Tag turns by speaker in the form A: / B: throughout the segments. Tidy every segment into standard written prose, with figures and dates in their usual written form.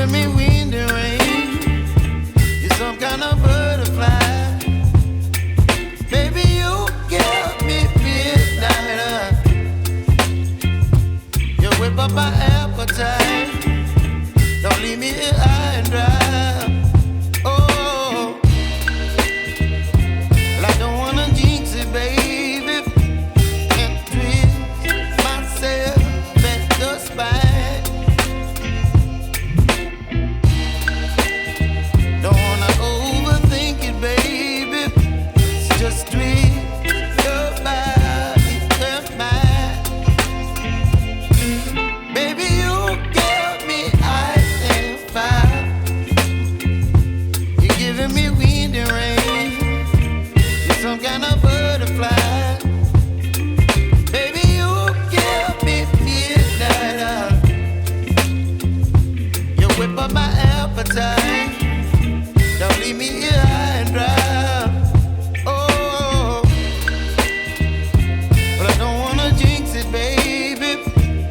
A: giving me wind and rain. You're some kind of butterfly. Baby, you give me midnight. You whip up my appetite. Don't leave me here high and dry. Oh, well, I don't wanna jinx it, baby, and twist myself at the spine. Don't wanna overthink it, baby. It's just twist your body and mine. Baby, you give me ice and fire. You're giving me wind and rain. You're some kind of butterfly. Baby, you give me midnight. You whip up my appetite. Don't leave me here high and dry. Oh, but I don't wanna jinx it, baby.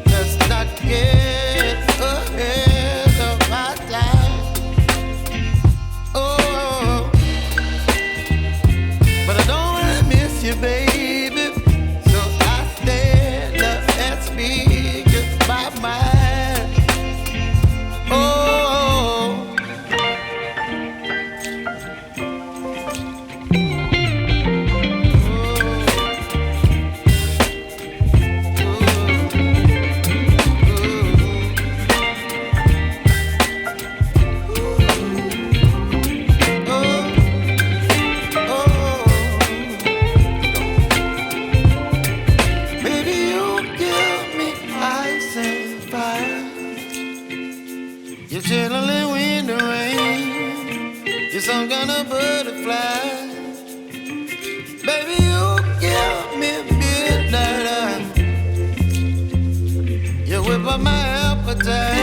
A: Let's not get ahead of my time. Oh, but I don't wanna miss you, baby. So I stand up and speak just my mind. Oh. Baby, you give me ice and fire. You're chilling wind and rain. You're some kind of butterfly. Baby, you give me midnight. You whip up my appetite.